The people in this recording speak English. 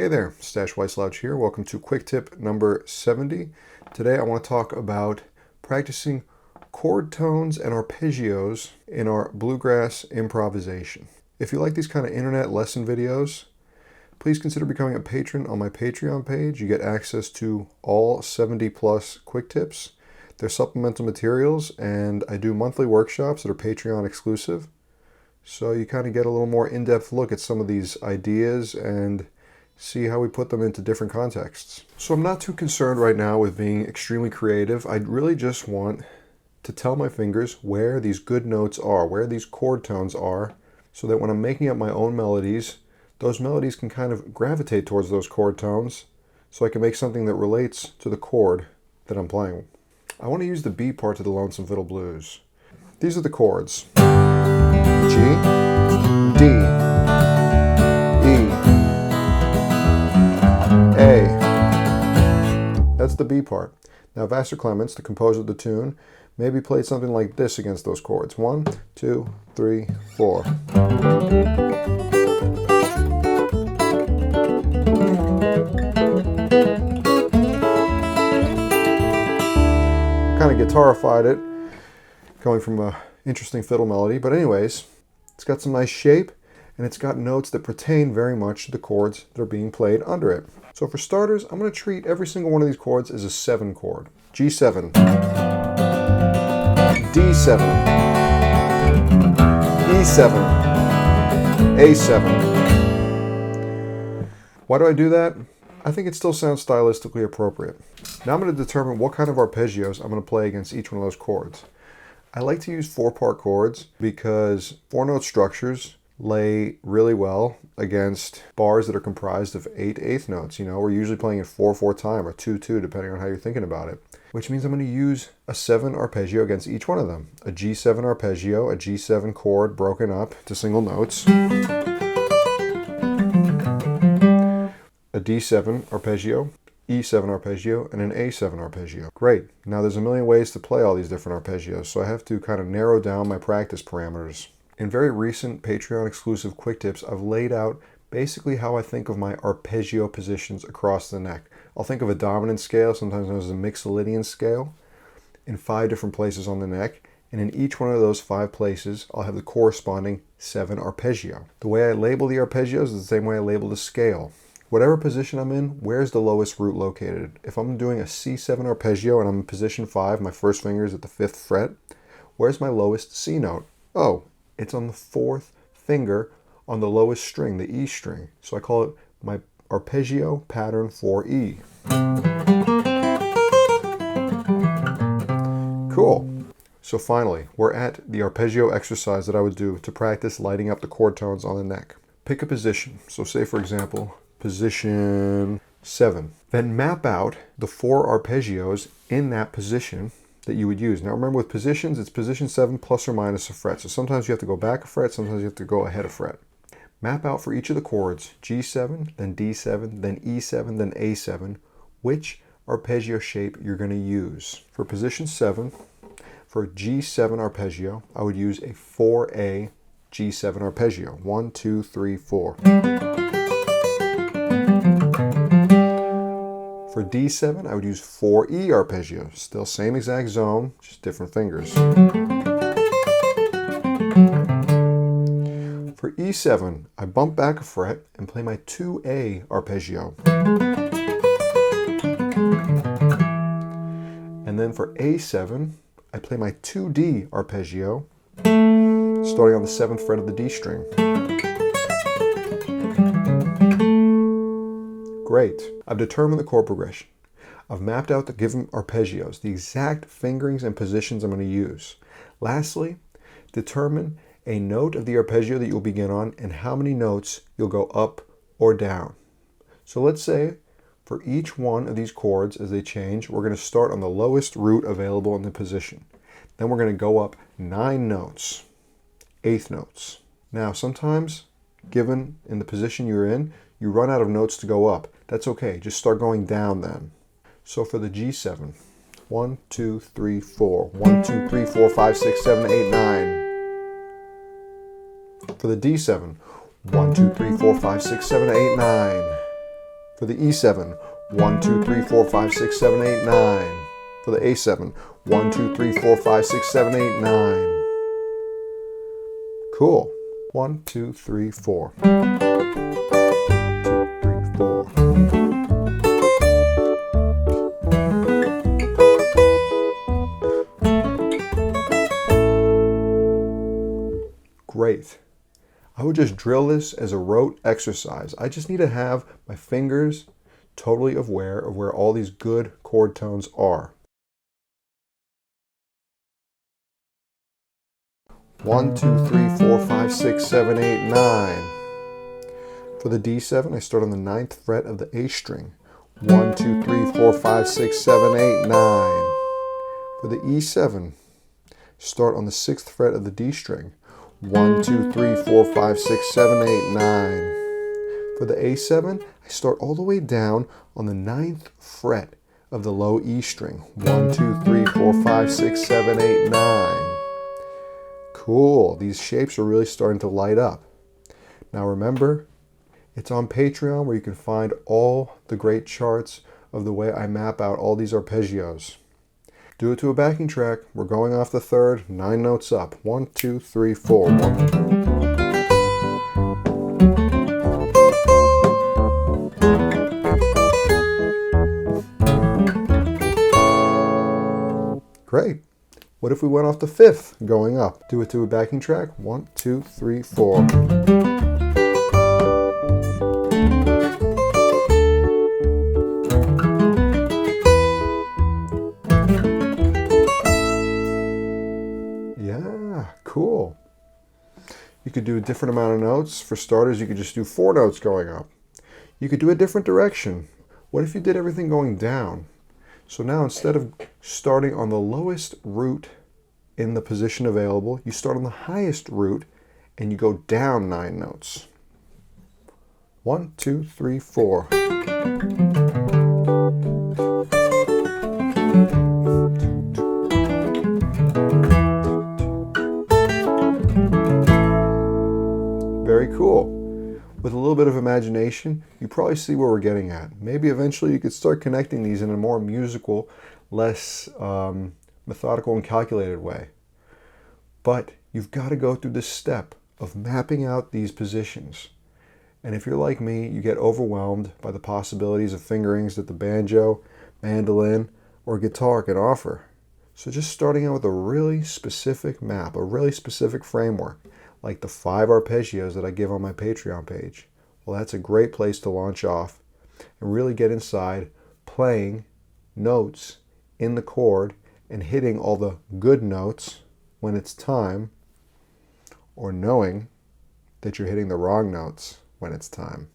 Hey there, Stash Wyslouch here. Welcome to quick tip number 70. Today I want to talk about practicing chord tones and arpeggios in our bluegrass improvisation. If you like these kind of internet lesson videos, please consider becoming a patron on my Patreon page. You get access to all 70 plus quick tips. They're supplemental materials, and I do monthly workshops that are Patreon exclusive. So you kind of get a little more in-depth look at some of these ideas and see how we put them into different contexts. So I'm not too concerned right now with being extremely creative. I really just want to tell my fingers where these good notes are, where these chord tones are, so that when I'm making up my own melodies, those melodies can kind of gravitate towards those chord tones, so I can make something that relates to the chord that I'm playing. I want to use the B part of the Lonesome Fiddle Blues. These are the chords: G, D, E, A. That's the B part. Now Vassar Clements, the composer of the tune, maybe played something like this against those chords. 1, 2, 3, 4. Kind of guitarified it, going from an interesting fiddle melody. But anyways, it's got some nice shape, and it's got notes that pertain very much to the chords that are being played under it. So for starters, I'm going to treat every single one of these chords as a 7 chord. G7, D7, E7, A7. Why do I do that? I think it still sounds stylistically appropriate. Now I'm going to determine what kind of arpeggios I'm going to play against each one of those chords. I like to use 4-part chords because 4-note structures lay really well against bars that are comprised of 8 eighth notes. You know, we're usually playing in 4/4 time or 2/2, depending on how you're thinking about it. Which means I'm going to use a 7 arpeggio against each one of them. A G7 arpeggio, a G7 chord broken up to single notes. A D7 arpeggio, E7 arpeggio, and an A7 arpeggio. Great. Now there's a million ways to play all these different arpeggios, so I have to kind of narrow down my practice parameters. In very recent Patreon exclusive quick tips, I've laid out basically how I think of my arpeggio positions across the neck. I'll think of a dominant scale, sometimes known as a Mixolydian scale, in 5 different places on the neck, and in each one of those 5 places, I'll have the corresponding 7 arpeggio. The way I label the arpeggios is the same way I label the scale. Whatever position I'm in, where's the lowest root located? If I'm doing a C7 arpeggio and I'm in position 5, my first finger is at the 5th fret, where's my lowest C note? Oh, it's on the 4th finger on the lowest string, the E string. So I call it my arpeggio pattern for E. Cool. So finally, we're at the arpeggio exercise that I would do to practice lighting up the chord tones on the neck. Pick a position. So say, for example, position 7. Then map out the 4 arpeggios in that position that you would use. Now remember, with positions, it's position 7 plus or minus a fret. So sometimes you have to go back a fret, sometimes you have to go ahead a fret. Map out for each of the chords, G7, then D7, then E7, then A7, which arpeggio shape you're going to use. For position 7, for G7 arpeggio, I would use a 4A G7 arpeggio. 1, 2, 3, 4. For D7, I would use 4E arpeggio. Still same exact zone, just different fingers. For E7, I bump back a fret and play my 2A arpeggio. And then for A7, I play my 2D arpeggio, starting on the 7th fret of the D string. Great. I've determined the chord progression. I've mapped out the given arpeggios, the exact fingerings and positions I'm going to use. Lastly, determine a note of the arpeggio that you'll begin on and how many notes you'll go up or down. So let's say for each one of these chords as they change, we're going to start on the lowest root available in the position. Then we're going to go up 9 notes, eighth notes. Now sometimes, given in the position you're in, you run out of notes to go up. That's okay, just start going down then. So for the G7, 1, 2, 3, 4. 1, 2, 3, 4, 5, 6, 7, 8, 9. For the D7, 1, 2, 3, 4, 5, 6, 7, 8, 9. For the E7, 1, 2, 3, 4, 5, 6, 7, 8, 9. For the A7, 1, 2, 3, 4, 5, 6, 7, 8, 9. Cool. 1, 2, 3, 4. 1, 2, 3, 4. Great. I would just drill this as a rote exercise. I just need to have my fingers totally aware of where all these good chord tones are. 1, 2, 3, 4, 5, 6, 7, 8, 9. For the D7, I start on the 9th fret of the A string. 1, 2, 3, 4, 5, 6, 7, 8, 9. For the E7, start on the 6th fret of the D string. 1, 2, 3, 4, 5, 6, 7, 8, 9. For the A7, I start all the way down on the 9th fret of the low E string. 1, 2, 3, 4, 5, 6, 7, 8, 9. Cool. These shapes are really starting to light up. Now remember, it's on Patreon where you can find all the great charts of the way I map out all these arpeggios. Do it to a backing track. We're going off the 3rd, 9 notes up. 1, 2, 3, 4. 1. Great. What if we went off the 5th, going up? Do it to a backing track. 1, 2, 3, 4. Yeah, cool. You could do a different amount of notes. For starters, you could just do 4 notes going up. You could do a different direction. What if you did everything going down? So now instead of starting on the lowest root in the position available, you start on the highest root and you go down 9 notes. 1, 2, 3, 4. Very cool. With a little bit of imagination, you probably see where we're getting at. Maybe eventually you could start connecting these in a more musical, less methodical and calculated way. But you've got to go through this step of mapping out these positions. And if you're like me, you get overwhelmed by the possibilities of fingerings that the banjo, mandolin, or guitar can offer. So just starting out with a really specific map, a really specific framework, like the 5 arpeggios that I give on my Patreon page, well, that's a great place to launch off and really get inside playing notes in the chord and hitting all the good notes when it's time, or knowing that you're hitting the wrong notes when it's time.